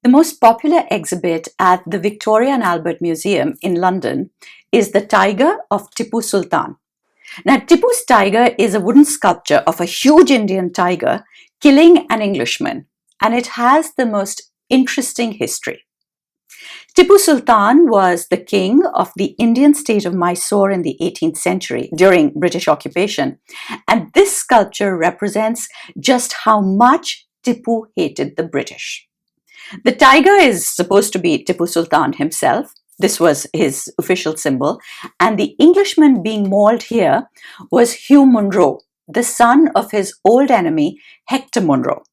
The most popular exhibit at the Victoria and Albert Museum in London is the Tiger of Tipu Sultan. Now, Tipu's tiger is a wooden sculpture of a huge Indian tiger killing an Englishman, and it has the most interesting history. Tipu Sultan was the king of the Indian state of Mysore in the 18th century during British occupation, and this sculpture represents just how much Tipu hated the British. The tiger is supposed to be Tipu Sultan himself. This was his official symbol, and the Englishman being mauled here was Hugh Munro, the son of his old enemy Hector Munro.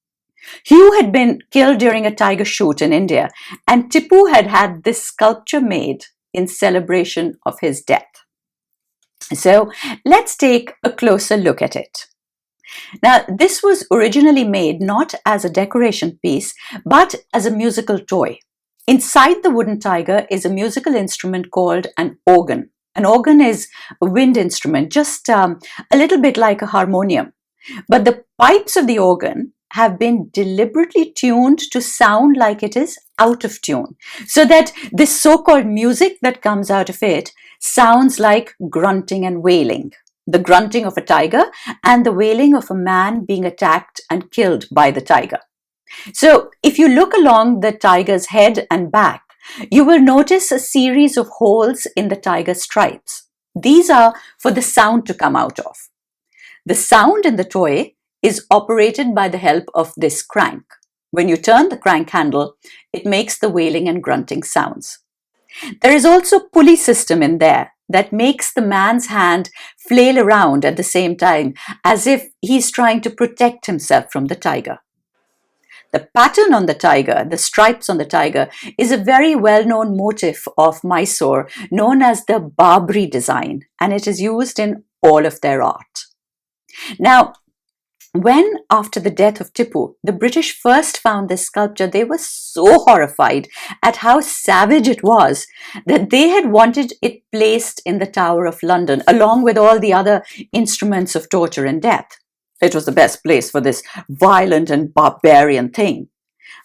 Hugh had been killed during a tiger shoot in India, and Tipu had had this sculpture made in celebration of his death. So let's take a closer look at it. Now, this was originally made not as a decoration piece, but as a musical toy. Inside the wooden tiger is a musical instrument called an organ. An organ is a wind instrument, just a little bit like a harmonium. But the pipes of the organ have been deliberately tuned to sound like it is out of tune, so that this so-called music that comes out of it sounds like grunting and wailing. The grunting of a tiger and the wailing of a man being attacked and killed by the tiger. So if you look along the tiger's head and back, you will notice a series of holes in the tiger's stripes. These are for the sound to come out of. The sound in the toy is operated by the help of this crank. When you turn the crank handle, it makes the wailing and grunting sounds. There is also a pulley system in there that makes the man's hand flail around at the same time, as if he's trying to protect himself from the tiger. The pattern on the tiger, the stripes on the tiger, is a very well-known motif of Mysore known as the Barbary design, and it is used in all of their art. Now, when, after the death of Tipu, the British first found this sculpture, they were so horrified at how savage it was that they had wanted it placed in the Tower of London, along with all the other instruments of torture and death. It was the best place for this violent and barbarian thing.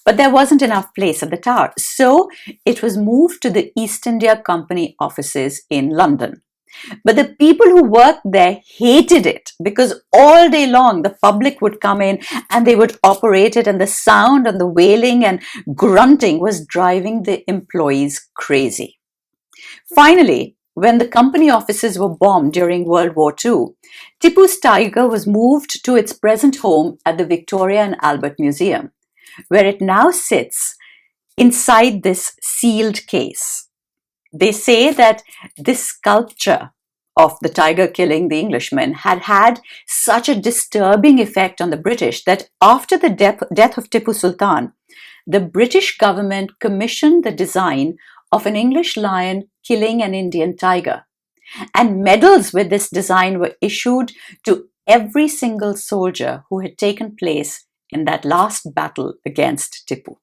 But there wasn't enough place at the Tower, so it was moved to the East India Company offices in London. But the people who worked there hated it because all day long the public would come in and they would operate it, and the sound and the wailing and grunting was driving the employees crazy. Finally, when the company offices were bombed during World War II, Tipu's tiger was moved to its present home at the Victoria and Albert Museum, where it now sits inside this sealed case. They say that this sculpture of the tiger killing the Englishman had had such a disturbing effect on the British that after the death of Tipu Sultan, the British government commissioned the design of an English lion killing an Indian tiger. And medals with this design were issued to every single soldier who had taken place in that last battle against Tipu.